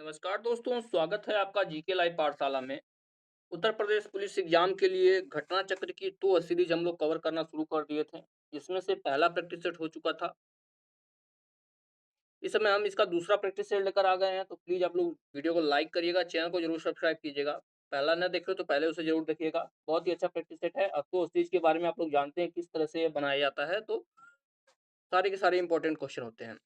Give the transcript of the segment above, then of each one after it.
नमस्कार दोस्तों, स्वागत है आपका जीके लाइव पाठशाला में। उत्तर प्रदेश पुलिस एग्जाम के लिए घटना चक्र की 2 सीरीज हम लोग कवर करना शुरू कर दिए थे। इसमें से पहला प्रैक्टिस सेट हो चुका था। इस समय हम इसका दूसरा प्रैक्टिस सेट लेकर आ गए हैं, तो प्लीज़ आप लोग वीडियो को लाइक करिएगा, चैनल को जरूर सब्सक्राइब कीजिएगा। पहला न देखे हो तो पहले उसे जरूर देखिएगा। बहुत ही अच्छा प्रैक्टिस सेट है। अब तो उस चीज़ के बारे में आप लोग जानते हैं किस तरह से ये बनाया जाता है, तो सारे के सारे इंपॉर्टेंट क्वेश्चन होते हैं।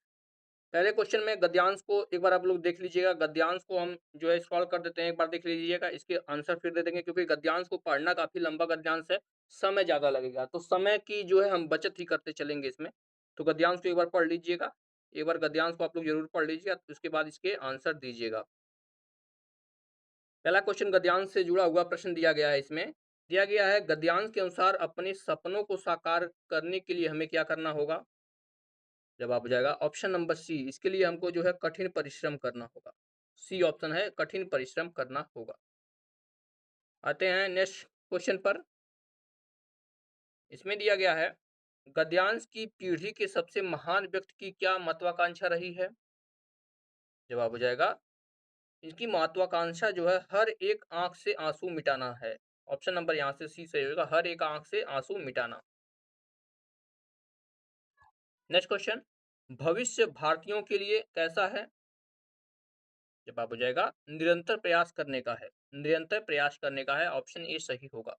पहले क्वेश्चन में गद्यांश को एक बार आप लोग देख लीजिएगा। गद्यांश को हम जो है स्क्रॉल कर देते हैं, एक बार देख लीजिएगा। इसके आंसर फिर दे देंगे क्योंकि गद्यांश को पढ़ना काफ़ी लंबा गद्यांश है, समय ज़्यादा लगेगा। तो समय की जो है हम बचत ही करते चलेंगे इसमें। तो गद्यांश को एक बार पढ़ लीजिएगा। एक बार गद्यांश को आप लोग ज़रूर पढ़ लीजिएगा, उसके बाद इसके आंसर दीजिएगा। पहला क्वेश्चन गद्यांश से जुड़ा हुआ प्रश्न दिया गया है इसमें। दिया गया है गद्यांश के अनुसार अपने सपनों को साकार करने के लिए हमें क्या करना होगा? जवाब हो जाएगा ऑप्शन नंबर सी। इसके लिए हमको जो है कठिन परिश्रम करना होगा। सी ऑप्शन है, कठिन परिश्रम करना होगा। आते हैं नेक्स्ट क्वेश्चन पर। इसमें दिया गया है गद्यांश की पीढ़ी के सबसे महान व्यक्ति की क्या महत्वाकांक्षा रही है? जवाब हो जाएगा इनकी महत्वाकांक्षा जो है हर एक आंख से आंसू मिटाना है। ऑप्शन नंबर यहाँ से सी सही होगा, हर एक आंख से आंसू मिटाना। नेक्स्ट क्वेश्चन, भविष्य भारतीयों के लिए कैसा है? जवाब हो जाएगा निरंतर प्रयास करने का है। निरंतर प्रयास करने का है, ऑप्शन ए सही होगा।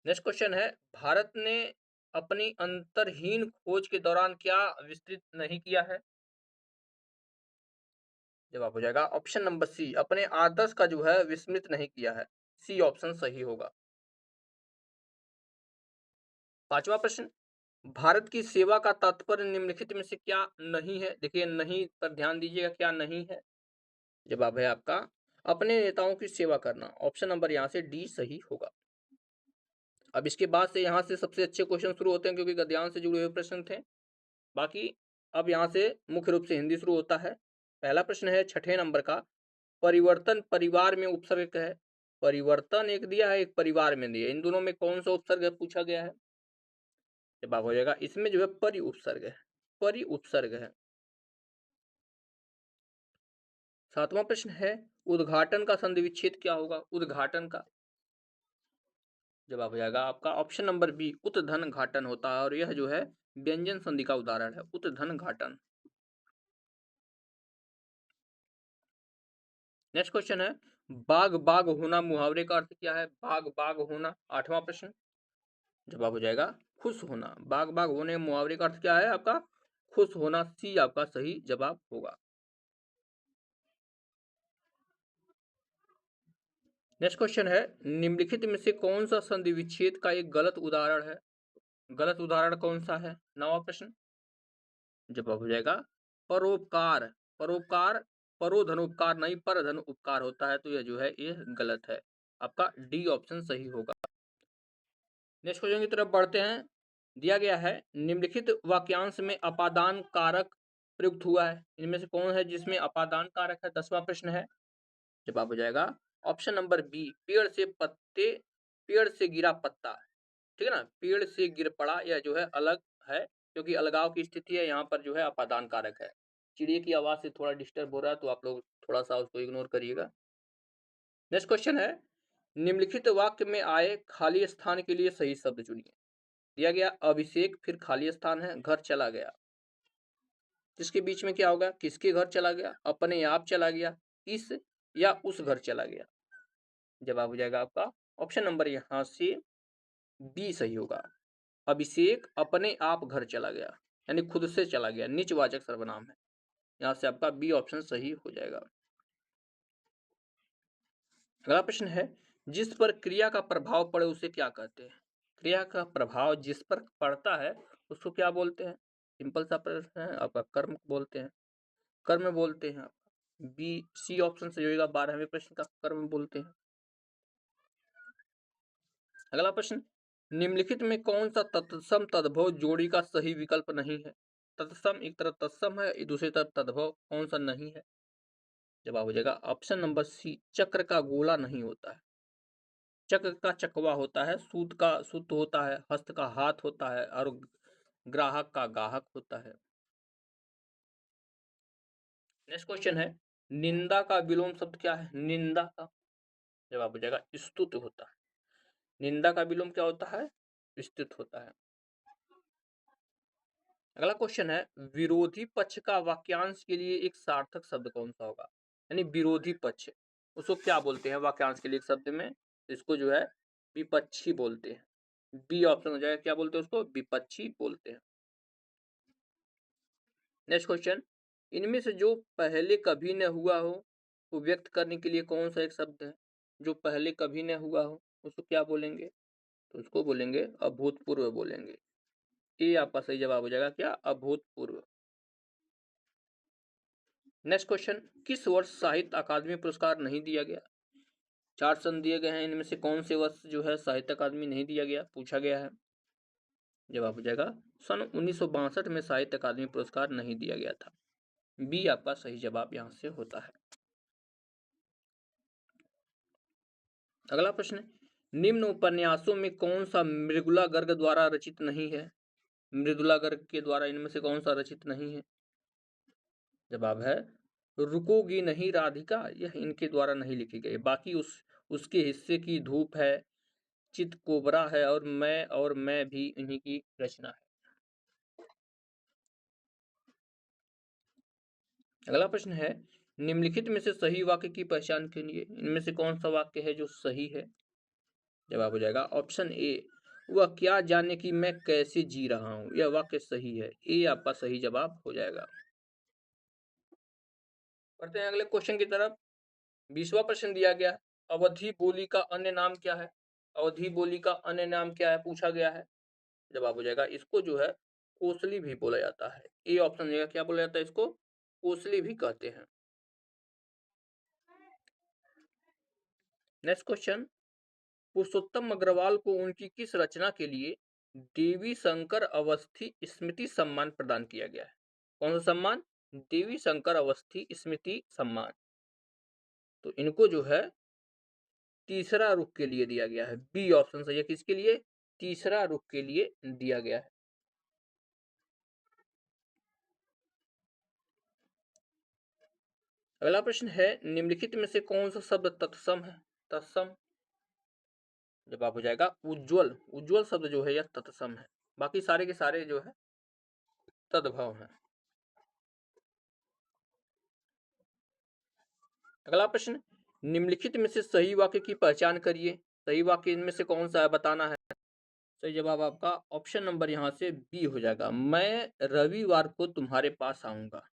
नेक्स्ट क्वेश्चन है भारत ने अपनी अंतरहीन खोज के दौरान क्या विस्तृत नहीं किया है? जवाब हो जाएगा ऑप्शन नंबर सी, अपने आदर्श का जो है विस्मृत नहीं किया है। सी ऑप्शन सही होगा। पांचवा प्रश्न, भारत की सेवा का तात्पर्य निम्नलिखित में से क्या नहीं है? देखिए नहीं पर ध्यान दीजिएगा, क्या नहीं है? जवाब है आपका अपने नेताओं की सेवा करना। ऑप्शन नंबर यहाँ से डी सही होगा। अब इसके बाद से यहाँ से सबसे अच्छे क्वेश्चन शुरू होते हैं क्योंकि गद्यांश से जुड़े हुए प्रश्न थे। बाकी अब यहाँ से मुख्य रूप से हिंदी शुरू होता है। पहला प्रश्न है 6ठे नंबर का, परिवर्तन परिवार में उपसर्ग है। परिवर्तन एक दिया है, एक परिवार में दिया है। इन दोनों में कौन सा उपसर्ग है पूछा गया है? जवाब हो जाएगा इसमें जो है परि उपसर्ग है। परि उपसर्ग है। सातवां प्रश्न है उद्घाटन का संधि विच्छेद क्या होगा? उद्घाटन का जवाब हो जाएगा आपका ऑप्शन नंबर बी, उत्धन घाटन होता है और यह जो है व्यंजन संधि का उदाहरण है, उत्धन घाटन। नेक्स्ट क्वेश्चन है बाग बाग होना मुहावरे का अर्थ क्या है? बाग बाग होना, आठवां प्रश्न। जवाब हो जाएगा खुश होना। बाग बाग होने मुहावरे का अर्थ क्या है आपका? खुश होना। सी आपका सही जवाब होगा। नेक्स्ट क्वेश्चन है निम्नलिखित में से कौन सा संधि विच्छेद का एक गलत उदाहरण है? गलत उदाहरण कौन सा है? नवा प्रश्न। जवाब हो जाएगा परोपकार। परोपकार, परो धन उपकार नहीं, पर धन उपकार होता है, तो यह जो है ये गलत है। आपका डी ऑप्शन सही होगा। नेक्स्ट क्वेश्चन की तरफ बढ़ते हैं। दिया गया है निम्नलिखित वाक्यांश में अपादान कारक प्रयुक्त हुआ है। इनमें से कौन है जिसमें अपादान कारक है? 10वां प्रश्न है। जवाब हो जाएगा ऑप्शन नंबर बी, पेड़ से पत्ते, पेड़ से गिरा पत्ता। ठीक है ना, पेड़ से गिर पड़ा, यह जो है अलग है क्योंकि अलगाव की स्थिति है, यहाँ पर जो है अपादान कारक है। चिड़िया की आवाज से थोड़ा डिस्टर्ब हो रहा है तो आप लोग थोड़ा सा उसको इग्नोर करिएगा। नेक्स्ट क्वेश्चन है निम्नलिखित वाक्य में आए खाली स्थान के लिए सही शब्द चुनिए। दिया गया अभिषेक, फिर खाली स्थान है, घर चला गया। इसके बीच में क्या होगा? किसके घर चला गया? अपने आप चला गया, इस या उस घर चला गया। जवाब हो जाएगा आपका ऑप्शन नंबर यहाँ से बी सही होगा। अभिषेक अपने आप घर चला गया, यानी खुद से चला गया, निजवाचक सर्वनाम है। यहाँ से आपका बी ऑप्शन सही हो जाएगा। अगला प्रश्न है जिस पर क्रिया का प्रभाव पड़े उसे क्या कहते हैं? क्रिया का प्रभाव जिस पर पड़ता है उसको क्या बोलते हैं? सिंपल सा प्रश्न है, आपका कर्म बोलते हैं। कर्म बोलते हैं। बी सी ऑप्शन सही होगा। 12वें प्रश्न का कर्म बोलते हैं। अगला प्रश्न, निम्नलिखित में कौन सा तत्सम तद्भव जोड़ी का सही विकल्प नहीं है? तत्सम एक तरफ तत्सम है, दूसरी तरफ तद्भव, कौन सा नहीं है? जवाब हो जाएगा ऑप्शन नंबर सी, चक्र का गोला नहीं होता है। चक्र का चकवा होता है, सूत का सूत होता है, हस्त का हाथ होता है और ग्राहक का गाहक होता है। नेक्स्ट क्वेश्चन है, निंदा का विलोम शब्द क्या है? निंदा का जवाब हो जाएगा स्तुति होता है। निंदा का विलोम क्या होता है? स्तुति होता है। अगला क्वेश्चन है, विरोधी पक्ष का वाक्यांश के लिए एक सार्थक शब्द कौन सा होगा? यानी विरोधी पक्ष, उसको क्या बोलते हैं वाक्यांश के लिए एक शब्द में? इसको जो है विपक्षी बोलते हैं। बी ऑप्शन हो जाएगा, क्या बोलते हैं उसको? विपक्षी बोलते हैं। नेक्स्ट क्वेश्चन, इनमें से जो पहले कभी न हुआ हो वो व्यक्त करने के लिए कौन सा एक शब्द है? जो पहले कभी न हुआ हो उसको क्या बोलेंगे? तो उसको बोलेंगे अभूतपूर्व बोलेंगे। ये आपका सही जवाब हो जाएगा, क्या? अभूतपूर्व। नेक्स्ट क्वेश्चन, किस वर्ष साहित्य अकादमी पुरस्कार नहीं दिया गया? 4 सन दिए गए हैं, इनमें से कौन से वर्ष जो है साहित्य अकादमी नहीं दिया गया, पूछा गया है? जवाब हो जाएगा सन 1962 में साहित्य अकादमी पुरस्कार नहीं दिया गया था। बी आपका सही जवाब यहां से होता है। अगला प्रश्न, निम्न उपन्यासों में कौन सा मृदुला गर्ग द्वारा रचित नहीं है? मृदुला गर्ग के द्वारा इनमें से कौन सा रचित नहीं है? जवाब है रुकोगी नहीं राधिका, यह इनके द्वारा नहीं लिखी गई। बाकी उसके हिस्से की धूप है, चित कोबरा है और मैं भी इन्हीं की रचना है। अगला प्रश्न है, निम्नलिखित में से सही वाक्य की पहचान के लिए इनमें से कौन सा वाक्य है जो सही है? जवाब हो जाएगा ऑप्शन ए, वह क्या जाने कि मैं कैसे जी रहा हूं, यह वाक्य सही है। ए आपका सही जवाब हो जाएगा। बढ़ते हैं अगले क्वेश्चन की तरफ। 20वां प्रश्न दिया गया है, अवधी बोली का अन्य नाम क्या है? अवधी बोली का अन्य नाम क्या है, पूछा गया है। जवाब हो जाएगा इसको जो है कोसली भी बोला जाता है। ए ऑप्शन देगा, क्या बोला जाता है इसको? कोसली भी कहते हैं। नेक्स्ट क्वेश्चन, पुरुषोत्तम अग्रवाल को उनकी किस रचना के लिए देवी शंकर अवस्थी स्मृति सम्मान प्रदान किया गया है? कौन सा सम्मान? देवी शंकर अवस्थी स्मृति सम्मान। तो इनको जो है तीसरा रुख के लिए दिया गया है। बी ऑप्शन सही है, किसके लिए? तीसरा रुख के लिए दिया गया है। अगला प्रश्न है, निम्नलिखित में से कौन सा शब्द तत्सम है? तत्सम जवाब हो जाएगा उज्ज्वल। उज्ज्वल शब्द जो है यह तत्सम है, बाकी सारे के सारे जो है तद्भव है। अगला प्रश्न, निम्नलिखित में से सही वाक्य की पहचान करिए। सही वाक्य इनमें से कौन सा है, बताना है। सही जवाब आपका ऑप्शन नंबर यहाँ से बी हो जाएगा, मैं रविवार को तुम्हारे पास आऊंगा।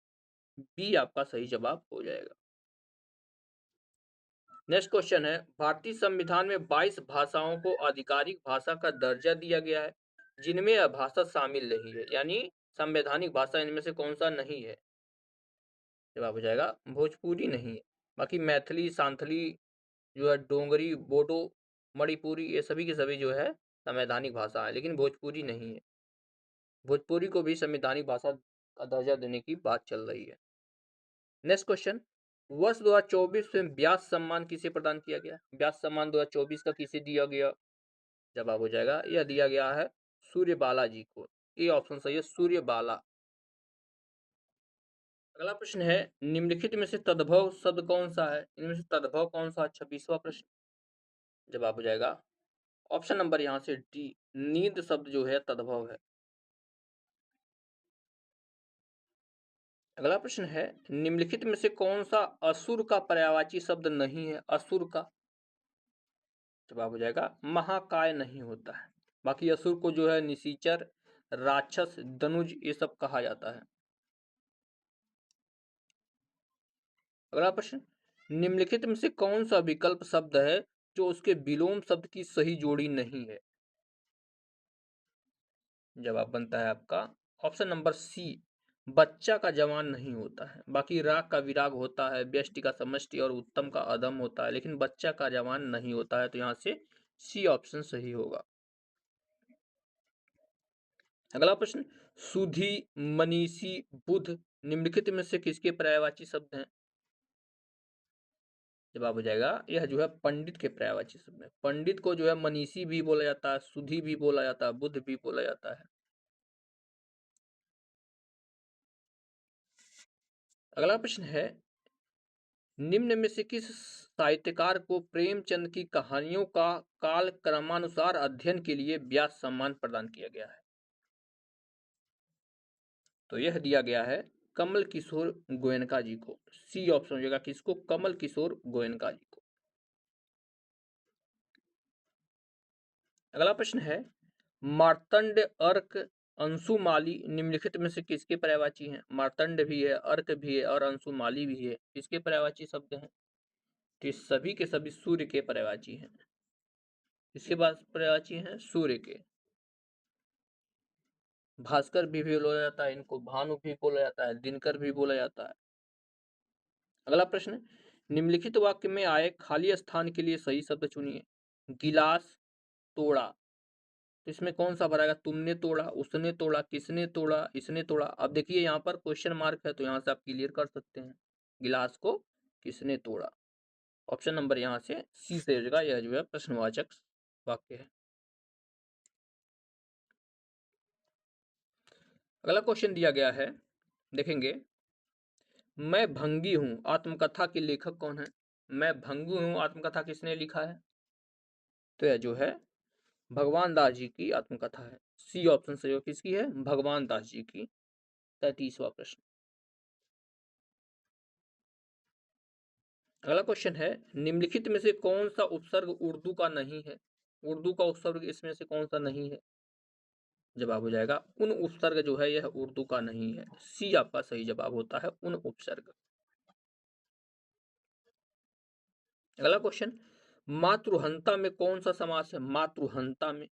बी आपका सही जवाब हो जाएगा। नेक्स्ट क्वेश्चन है, भारतीय संविधान में 22 भाषाओं को आधिकारिक भाषा का दर्जा दिया गया है, जिनमें यह भाषा शामिल नहीं है, यानी संवैधानिक भाषा इनमें से कौन सा नहीं है? जवाब हो जाएगा भोजपुरी नहीं है। बाकी मैथिली, सांथली जो है, डोंगरी, बोडो, मणिपुरी, ये सभी के सभी जो है संवैधानिक भाषा है, लेकिन भोजपुरी नहीं है। भोजपुरी को भी संवैधानिक भाषा का दर्जा देने की बात चल रही है। नेक्स्ट क्वेश्चन, वर्ष 2024 में व्यास सम्मान किसे प्रदान किया गया? व्यास सम्मान 2024 का किसे दिया गया? जवाब हो जाएगा यह दिया गया है सूर्यबाला जी को। ये ऑप्शन सही है, सूर्यबाला। अगला प्रश्न है, निम्नलिखित में से तद्भव शब्द कौन सा है? इनमें से तद्भव कौन सा? 26वां प्रश्न। जवाब हो जाएगा ऑप्शन नंबर यहाँ से डी, नींद शब्द जो है तद्भव है। अगला प्रश्न है, निम्नलिखित में से कौन सा असुर का पर्यायवाची शब्द नहीं है? असुर का जवाब हो जाएगा महाकाय नहीं होता है। बाकी असुर को जो है निशाचर, राक्षस, धनुज ये सब कहा जाता है। अगला प्रश्न, निम्नलिखित में से कौन सा विकल्प शब्द है जो उसके विलोम शब्द की सही जोड़ी नहीं है? जवाब बनता है आपका ऑप्शन नंबर सी, बच्चा का जवान नहीं होता है। बाकी राग का विराग होता है, व्यष्टि का समष्टि और उत्तम का अधम होता है, लेकिन बच्चा का जवान नहीं होता है। तो यहाँ से सी ऑप्शन सही होगा। अगला प्रश्न, सुधी, मनीषी, बुध निम्नलिखित में से किसके पर्यायवाची शब्द हैं? जवाब हो जाएगा यह जो है पंडित के पर्यायवाची शब्द है। पंडित को जो है मनीषी भी बोला जाता है, सुधी भी बोला जाता है, बुध भी बोला जाता है। अगला प्रश्न है, निम्न में से किस साहित्यकार को प्रेमचंद की कहानियों का काल क्रमानुसार अध्ययन के लिए व्यास सम्मान प्रदान किया गया है? तो यह दिया गया है कमल किशोर गोयनका जी को। सी ऑप्शन हो जाएगा किसको? कमल किशोर गोयनका जी को। अगला प्रश्न है, मार्तंड, अर्क, अंशुमाली निम्नलिखित में से किसके पर्यायवाची हैं? मार्तंड भी है, अर्क भी है और अंशुमाली भी है, किसके पर्यायवाची शब्द हैं? तो सभी के सभी सूर्य के पर्यायवाची हैं। किसके पास पर्यायवाची हैं? सूर्य के। भास्कर भी बोला जाता है इनको, भानु भी बोला जाता है, दिनकर भी बोला जाता है। अगला प्रश्न, निम्नलिखित वाक्य में आए खाली स्थान के लिए सही शब्द चुनिए। गिलास, तोड़ा, तो इसमें कौन सा भराएगा? तुमने तोड़ा, उसने तोड़ा, किसने तोड़ा, इसने तोड़ा। अब देखिए यहाँ पर क्वेश्चन मार्क है तो यहाँ से आप क्लियर कर सकते हैं, गिलास को किसने तोड़ा। ऑप्शन नंबर यहाँ से सी से हो जाएगा, यह जो है प्रश्नवाचक वाक्य है। अगला क्वेश्चन दिया गया है, देखेंगे, मैं भंगी हूं आत्मकथा के लेखक कौन है? मैं भंगी हूं आत्मकथा किसने लिखा है? तो यह जो है भगवान दास जी की आत्मकथा है। सी ऑप्शन सही हो, किसकी है? भगवान दास जी की। 33वां प्रश्न। अगला क्वेश्चन है, निम्नलिखित में से कौन सा उपसर्ग उर्दू का नहीं है? उर्दू का उपसर्ग इसमें से कौन सा नहीं है? जवाब हो जाएगा उन उपसर्ग जो है यह उर्दू का नहीं है। सी आपका सही जवाब होता है, उन उपसर्ग। अगला क्वेश्चन, मातृहंता में कौन सा समास है? मातृहंता में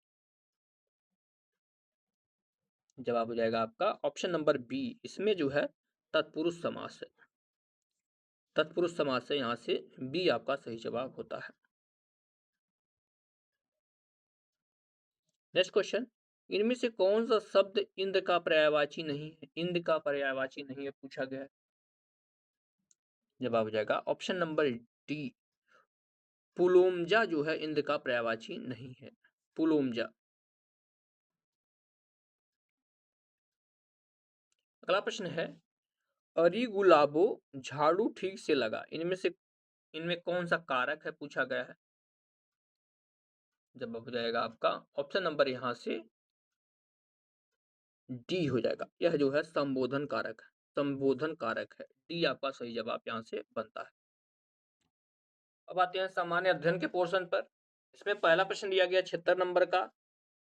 जवाब हो जाएगा आपका ऑप्शन नंबर बी, इसमें जो है तत्पुरुष समास है। तत्पुरुष समास है, यहां से बी आपका सही जवाब होता है। नेक्स्ट क्वेश्चन, इनमें से कौन सा शब्द इंद्र का पर्यायवाची नहीं है? इंद्र का पर्यायवाची नहीं है पूछा गया है। जवाब हो जाएगा ऑप्शन नंबर डी, पुलोमजा जो है इंद्र का पर्यायवाची नहीं है। पुलोमजा। अगला प्रश्न है, अरी गुलाबो झाड़ू ठीक से लगा, इनमें कौन सा कारक है पूछा गया है? जवाब हो जाएगा आपका ऑप्शन नंबर यहां से डी हो जाएगा, यह जो है संबोधन कारक है। संबोधन कारक है, डी आपका सही जवाब यहां से बनता है। अब आते हैं सामान्य अध्ययन के पोर्शन पर। इसमें पहला प्रश्न दिया गया 76 नंबर का,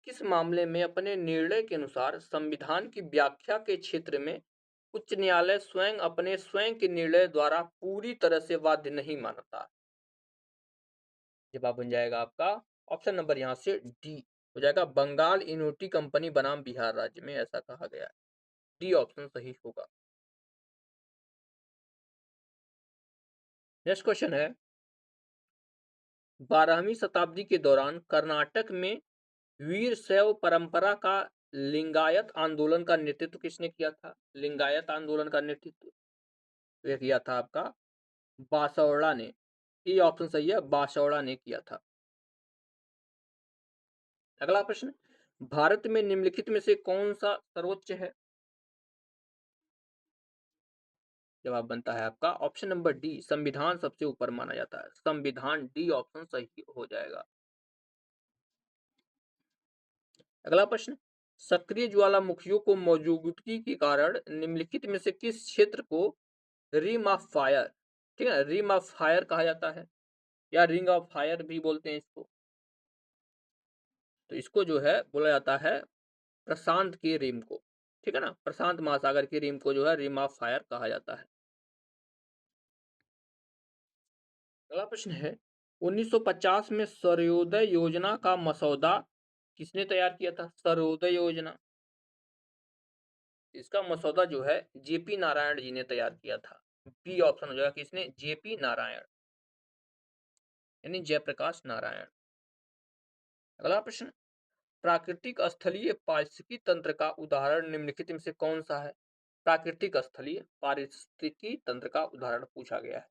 किस मामले में अपने निर्णय के अनुसार संविधान की व्याख्या के क्षेत्र में उच्च न्यायालय स्वयं अपने स्वयं के निर्णय द्वारा पूरी तरह से बाध्य नहीं मानता? जवाब बन जाएगा आपका ऑप्शन नंबर यहां से डी हो जाएगा, बंगाल यूनिटी कंपनी बनाम बिहार राज्य में ऐसा कहा गया है। डी ऑप्शन सही होगा। नेक्स्ट क्वेश्चन है, 12वीं शताब्दी के दौरान कर्नाटक में वीरशैव परंपरा का लिंगायत आंदोलन का नेतृत्व किसने किया था? लिंगायत आंदोलन का नेतृत्व यह किया था आपका बासवड़ा ने। ये ऑप्शन सही है, बासवड़ा ने किया था। अगला प्रश्न, भारत में निम्नलिखित में से कौन सा सर्वोच्च है? जवाब बनता है आपका ऑप्शन नंबर डी, संविधान सबसे ऊपर माना जाता है। संविधान, डी ऑप्शन सही हो जाएगा। अगला प्रश्न, सक्रिय ज्वालामुखियों को मौजूदगी के कारण निम्नलिखित में से किस क्षेत्र को रिंग ऑफ फायर, ठीक है, रिंग ऑफ फायर कहा जाता है या रिंग ऑफ फायर भी बोलते हैं इसको? तो इसको जो है बोला जाता है प्रशांत की रिम को, ठीक है ना, प्रशांत महासागर की रिम को जो है रिम ऑफ फायर कहा जाता है। अगला प्रश्न है, 1950 में सर्वोदय योजना का मसौदा किसने तैयार किया था? सर्वोदय योजना, इसका मसौदा जो है जेपी नारायण जी ने तैयार किया था। बी ऑप्शन हो जाएगा, किसने? जेपी नारायण, यानी जयप्रकाश नारायण। अगला प्रश्न, प्राकृतिक स्थलीय पारिस्थितिकी तंत्र का उदाहरण निम्नलिखित में से कौन सा है? प्राकृतिक स्थलीय पारिस्थितिकी तंत्र का उदाहरण पूछा गया है।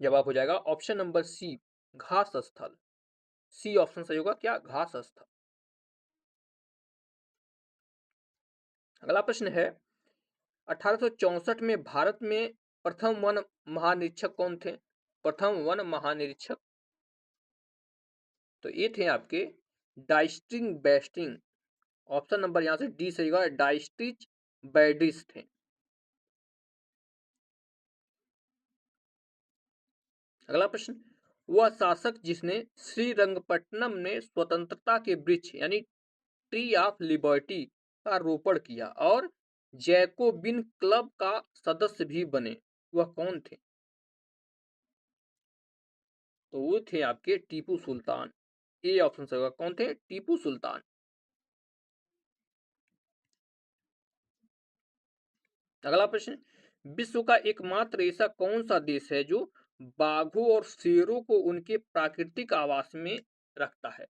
जवाब हो जाएगा ऑप्शन नंबर सी, घास स्थल। सी ऑप्शन सही होगा, क्या? घास स्थल। अगला प्रश्न है, 1864 में भारत में प्रथम वन महानिरीक्षक कौन थे? प्रथम वन महानिरीक्षक तो ये थे आपके डाइस्ट्रिंग बेस्टिंग। ऑप्शन नंबर यहां से डी सही होगा, डाइस्ट्रिच बैडिस थे। अगला प्रश्न, वह शासक जिसने श्रीरंगपट्टनम में स्वतंत्रता के वृक्ष यानी ट्री ऑफ लिबर्टी का रोपण किया और जैकोबिन क्लब का सदस्य भी बने, वह कौन थे? तो वो थे आपके टीपू सुल्तान। ए ऑप्शन सही होगा, कौन थे? टीपू सुल्तान। अगला प्रश्न, विश्व का एकमात्र ऐसा कौन सा देश है जो बाघों और शेरों को उनके प्राकृतिक आवास में रखता है?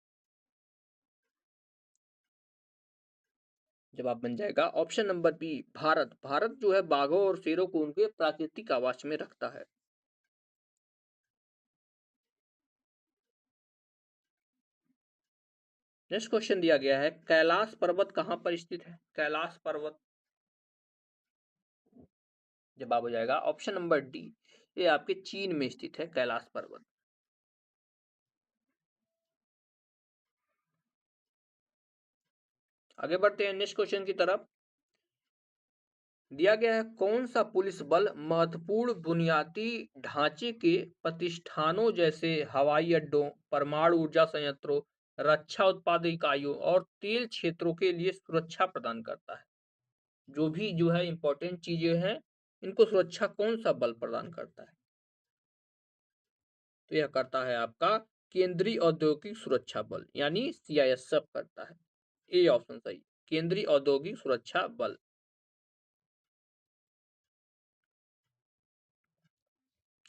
जवाब बन जाएगा option number B, Bharat. Bharat जो है बाघों और शेरों को उनके प्राकृतिक आवास में रखता है। नेक्स्ट क्वेश्चन दिया गया है, कैलाश पर्वत कहां पर स्थित है? कैलाश पर्वत, जवाब हो जाएगा ऑप्शन नंबर डी, ये आपके चीन में स्थित है कैलाश पर्वत। आगे बढ़ते हैं नेक्स्ट क्वेश्चन की तरफ। दिया गया है, कौन सा पुलिस बल महत्वपूर्ण बुनियादी ढांचे के प्रतिष्ठानों जैसे हवाई अड्डों, परमाणु ऊर्जा संयंत्रों, रक्षा उत्पादक इकाइयों और तेल क्षेत्रों के लिए सुरक्षा प्रदान करता है? जो भी जो है इंपॉर्टेंट चीजें हैं, इनको सुरक्षा कौन सा बल प्रदान करता है? तो यह करता है आपका केंद्रीय औद्योगिक सुरक्षा बल यानी सीआईएसएफ करता है। ए ऑप्शन सही, केंद्रीय औद्योगिक सुरक्षा बल।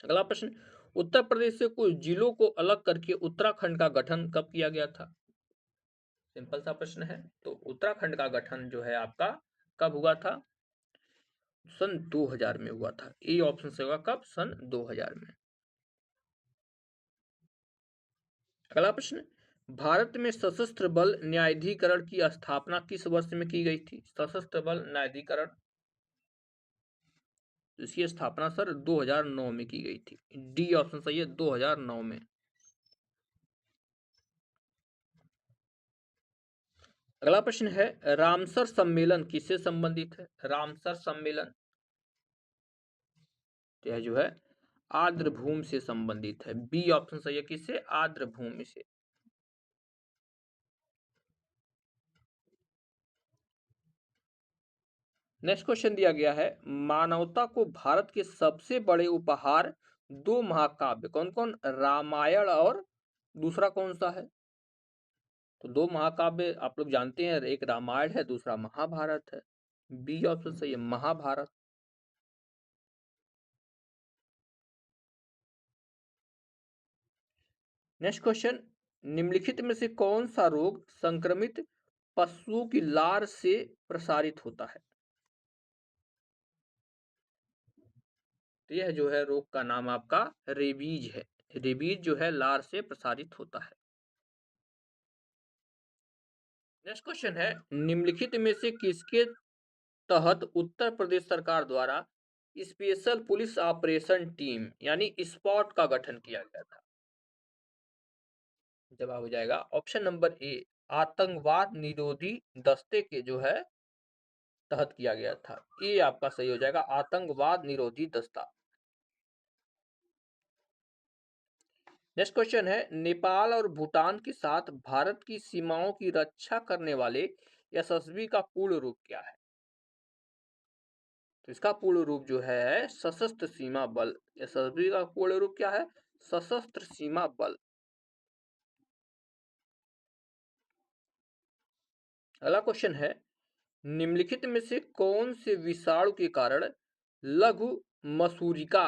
अगला प्रश्न, उत्तर प्रदेश से कुछ जिलों को अलग करके उत्तराखंड का गठन कब किया गया था? सिंपल सा प्रश्न है। तो उत्तराखंड का गठन जो है आपका कब हुआ था? सन 2000 में हुआ था। ए ऑप्शन से होगा, कब? सन 2000 में। अगला प्रश्न, भारत में सशस्त्र बल न्यायाधिकरण की स्थापना किस वर्ष में की गई थी? सशस्त्र बल न्यायाधिकरण, इसकी स्थापना सर 2009 में की गई थी। डी ऑप्शन सही है, 2009 में। अगला प्रश्न है, रामसर सम्मेलन किससे संबंधित है? रामसर सम्मेलन यह जो है आर्द्रभूमि से संबंधित है। बी ऑप्शन सही है, किससे? आर्द्रभूमि से। नेक्स्ट क्वेश्चन दिया गया है, मानवता को भारत के सबसे बड़े उपहार दो महाकाव्य कौन कौन? रामायण और दूसरा कौन सा है? तो दो महाकाव्य आप लोग जानते हैं, एक रामायण है, दूसरा महाभारत है। बी ऑप्शन सही है, महाभारत। नेक्स्ट क्वेश्चन, निम्नलिखित में से कौन सा रोग संक्रमित पशुओं की लार से प्रसारित होता है? तो यह जो है रोग का नाम आपका रेबीज है। रेबीज जो है लार से प्रसारित होता है। नेक्स्ट क्वेश्चन है, निम्नलिखित में से किसके तहत उत्तर प्रदेश सरकार द्वारा स्पेशल पुलिस ऑपरेशन टीम यानी स्पॉट का गठन किया गया था? जवाब हो जाएगा ऑप्शन नंबर ए, आतंकवाद निरोधी दस्ते के जो है तहत किया गया था। ये आपका सही हो जाएगा, आतंकवाद निरोधी दस्ता। नेक्स्ट क्वेश्चन है, नेपाल और भूटान के साथ भारत की सीमाओं की रक्षा करने वाले यशस्वी का पूर्ण रूप क्या है? तो इसका पूर्ण रूप जो है सशस्त्र सीमा बल। यशस्वी का पूर्ण रूप क्या है? सशस्त्र सीमा बल। अगला क्वेश्चन है, निम्नलिखित में से कौन से विषाणु के कारण लघु मसूरिका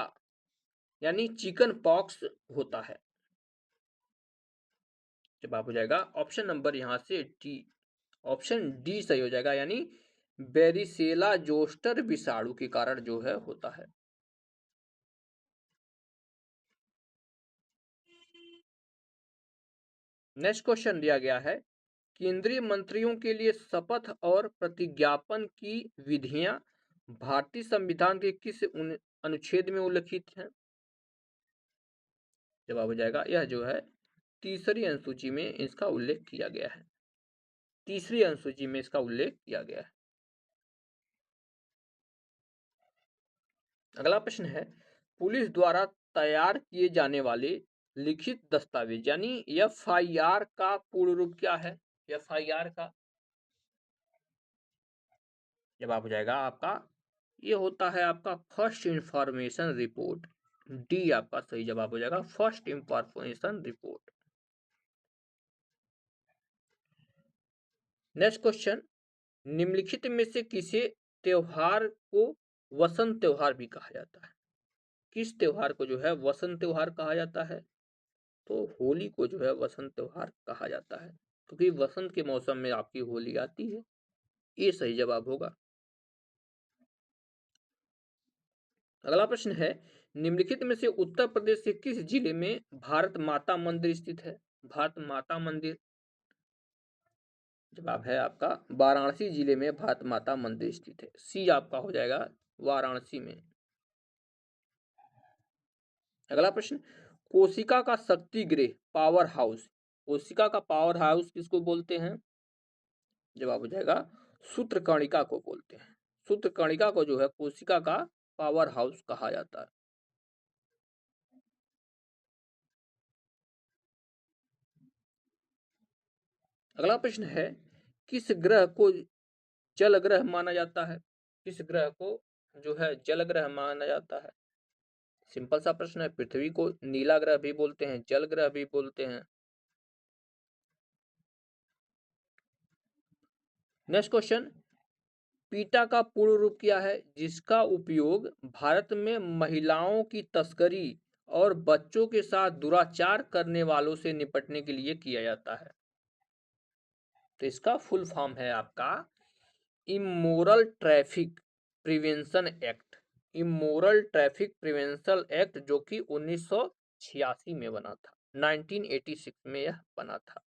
यानी चिकन पॉक्स होता है? जवाब हो जाएगा ऑप्शन नंबर यहां से डी, ऑप्शन डी सही हो जाएगा, यानी बेरिसेला जोस्टर विषाणु के कारण जो है होता है। नेक्स्ट क्वेश्चन दिया गया है, केंद्रीय मंत्रियों के लिए शपथ और प्रतिज्ञापन की विधियां भारतीय संविधान के किस अनुच्छेद में उल्लिखित है? जवाब हो जाएगा यह जो है तीसरी अनुसूची में इसका उल्लेख किया गया है। तीसरी अनुसूची में इसका उल्लेख किया गया है। अगला प्रश्न है, पुलिस द्वारा तैयार किए जाने वाले लिखित दस्तावेज यानी एफआईआर का पूर्ण रूप क्या है? एफआईआर का जवाब हो जाएगा आपका ये होता है आपका फर्स्ट इंफॉर्मेशन रिपोर्ट। डी आपका सही जवाब हो जाएगा, first information report. Next question, निम्नलिखित में से किसे त्योहार को वसंत त्योहार भी कहा जाता है? किस त्योहार को जो है वसंत त्योहार कहा जाता है? तो होली को जो है वसंत त्योहार कहा जाता है, क्योंकि वसंत के मौसम में आपकी होली आती है। ये सही जवाब होगा। अगला प्रश्न है, निम्नलिखित में से उत्तर प्रदेश के किस जिले में भारत माता मंदिर स्थित है? भारत माता मंदिर जवाब है आपका वाराणसी जिले में भारत माता मंदिर स्थित है। सी आपका हो जाएगा वाराणसी में। अगला प्रश्न, कोशिका का शक्ति गृह पावर हाउस, कोशिका का पावर हाउस किसको बोलते हैं? जवाब हो जाएगा सूत्रकर्णिका को बोलते हैं। सूत्रकर्णिका को जो है कोशिका का पावर हाउस कहा जाता है। अगला प्रश्न है, किस ग्रह को जल ग्रह माना जाता है? किस ग्रह को जो है जल ग्रह माना जाता है? सिंपल सा प्रश्न है, पृथ्वी को नीला ग्रह भी बोलते हैं, जल ग्रह भी बोलते हैं। नेक्स्ट क्वेश्चन, पीटा का पूर्ण रूप क्या है जिसका उपयोग भारत में महिलाओं की तस्करी और बच्चों के साथ दुराचार करने वालों से निपटने के लिए किया जाता है? तो इसका फुल फॉर्म है आपका immoral traffic prevention act. Immoral traffic prevention act जो कि 1986 में बना था, 1986 में यह बना था।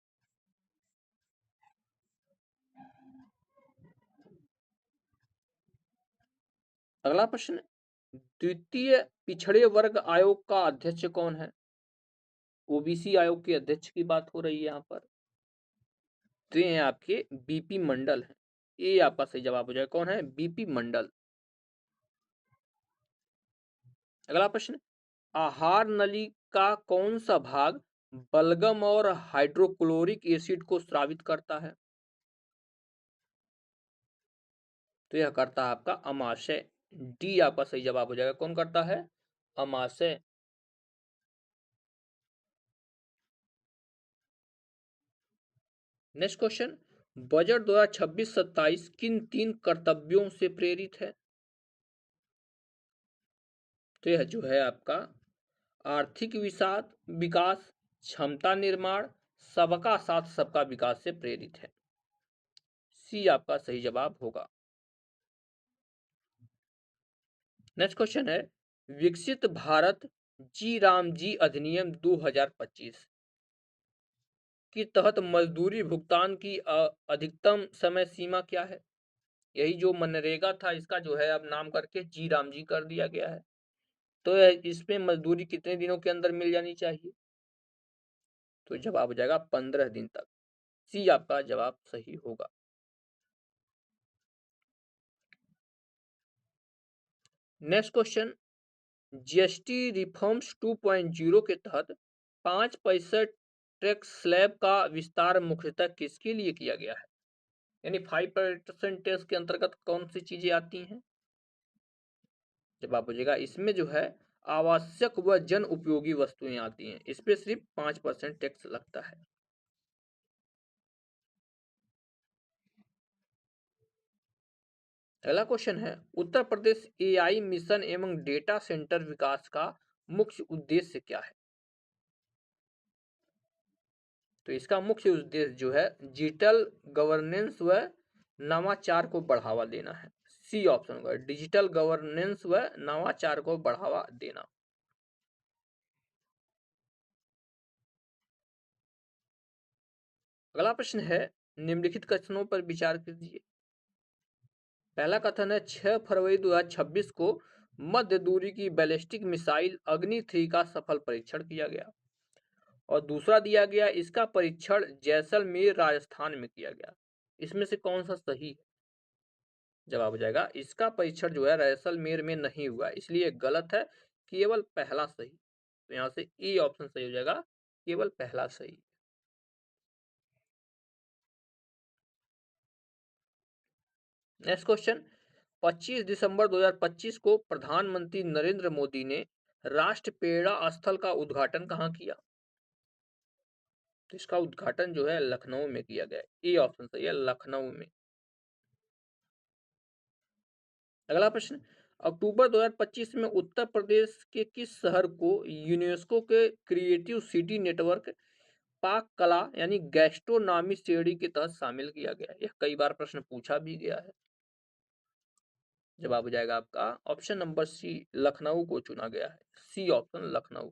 अगला प्रश्न, द्वितीय पिछड़े वर्ग आयोग का अध्यक्ष कौन है? ओबीसी आयोग के अध्यक्ष की बात हो रही है यहाँ पर। तो ये आपके बीपी मंडल है। ये आपका सही जवाब हो जाएगा, कौन है? बीपी मंडल। अगला प्रश्न, आहार नली का कौन सा भाग बलगम और हाइड्रोक्लोरिक एसिड को स्रावित करता है? तो यह करता है आपका अमाशय। डी आपका सही जवाब हो जाएगा, कौन करता है? अमाशय। नेक्स्ट क्वेश्चन, बजट 2026-27 किन 3 कर्तव्यों से प्रेरित है? तो यह जो है आपका आर्थिक विकास, क्षमता निर्माण, सबका साथ सबका विकास से प्रेरित है। सी आपका सही जवाब होगा। नेक्स्ट क्वेश्चन है, विकसित भारत जी राम जी अधिनियम 2025 के तहत मजदूरी भुगतान की अधिकतम समय सीमा क्या है? यही जो मनरेगा था इसका जो है अब नाम करके जी राम जी कर दिया गया है। तो इसमें मजदूरी कितने दिनों के अंदर मिल जानी चाहिए? तो जवाब हो जाएगा 15 दिन तक। सी आपका जवाब सही होगा। नेक्स्ट क्वेश्चन, जीएसटी रिफॉर्म्स 2.0 के तहत 5% टैक्स स्लैब का विस्तार मुख्यतः किसके लिए किया गया है? यानी 5% टैक्स के अंतर्गत कौन सी चीजें आती हैं? जवाब हो जाएगा इसमें जो है आवश्यक व जन उपयोगी वस्तुएं आती हैं, इस पे सिर्फ 5% टैक्स लगता है। अगला क्वेश्चन है, उत्तर प्रदेश एआई मिशन एवं डेटा सेंटर विकास का मुख्य उद्देश्य क्या है? तो इसका मुख्य उद्देश्य जो है डिजिटल गवर्नेंस व नवाचार को बढ़ावा देना है। सी ऑप्शन होगा, डिजिटल गवर्नेंस व नवाचार को बढ़ावा देना। अगला प्रश्न है, निम्नलिखित कथनों पर विचार कीजिए। पहला कथन है 6 फरवरी 2026 को मध्य दूरी की बैलिस्टिक मिसाइल अग्नि 3 का सफल परीक्षण किया गया। और दूसरा दिया गया इसका परीक्षण जैसलमेर राजस्थान में किया गया। इसमें से कौन सा सही है? जवाब हो जाएगा इसका परीक्षण जो है जैसलमेर में नहीं हुआ, इसलिए गलत है, केवल पहला सही। तो यहां से ई ऑप्शन सही हो जाएगा, केवल पहला सही। नेक्स्ट क्वेश्चन, 25 दिसंबर 2025 को प्रधानमंत्री नरेंद्र मोदी ने राष्ट्रप्रेरणा स्थल का उद्घाटन कहां किया? तो इसका उद्घाटन जो है लखनऊ में किया गया। ए ऑप्शन सही है, लखनऊ में। अगला प्रश्न, अक्टूबर 2025 में उत्तर प्रदेश के किस शहर को यूनेस्को के क्रिएटिव सिटी नेटवर्क पाक कला यानी गैस्ट्रोनॉमी श्रेणी के तहत शामिल किया गया? यह कई बार प्रश्न पूछा भी गया है। जवाब हो जाएगा आपका ऑप्शन नंबर सी, लखनऊ को चुना गया है। C option Lucknow.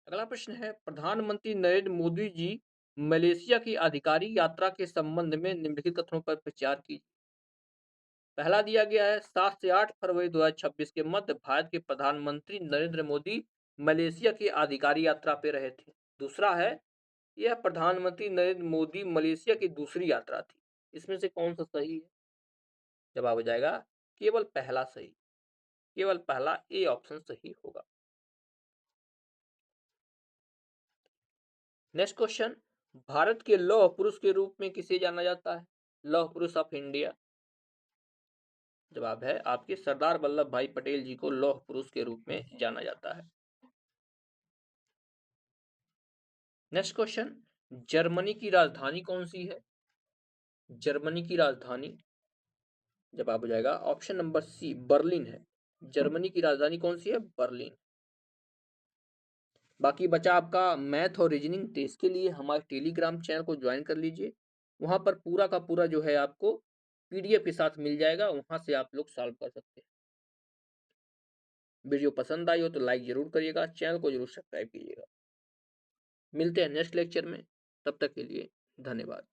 अगला प्रश्न है, प्रधानमंत्री नरेंद्र मोदी जी मलेशिया की आधिकारिक यात्रा के संबंध में निम्नलिखित कथनों पर विचार कीजिए। पहला दिया गया है 7 से 8 फरवरी 2026 के मध्य भारत के प्रधानमंत्री नरेंद्र मोदी मलेशिया की आधिकारिक यात्रा पे रहे थे। दूसरा है, यह प्रधानमंत्री नरेंद्र मोदी मलेशिया की दूसरी यात्रा थी। इसमें से कौन सा सही है? जवाब हो जाएगा केवल पहला सही, केवल पहला ए ऑप्शन सही होगा। नेक्स्ट क्वेश्चन, भारत के लौह पुरुष के रूप में किसे जाना जाता है? लौह पुरुष ऑफ इंडिया। जवाब है आपके सरदार वल्लभ भाई पटेल जी को लौह पुरुष के रूप में जाना जाता है। नेक्स्ट क्वेश्चन, जर्मनी की राजधानी कौन सी है? जर्मनी की राजधानी, जवाब हो जाएगा ऑप्शन नंबर सी, बर्लिन है। जर्मनी की राजधानी कौन सी है? बर्लिन। बाकी बचा आपका मैथ और रीजनिंग, तो इसके लिए हमारे टेलीग्राम चैनल को ज्वाइन कर लीजिए। वहां पर पूरा का पूरा जो है आपको पीडीएफ के साथ मिल जाएगा, वहां से आप लोग सॉल्व कर सकते हैं। वीडियो पसंद आई हो तो लाइक जरूर करिएगा, चैनल को जरूर सब्सक्राइब कीजिएगा। मिलते हैं नेक्स्ट लेक्चर में, तब तक के लिए धन्यवाद।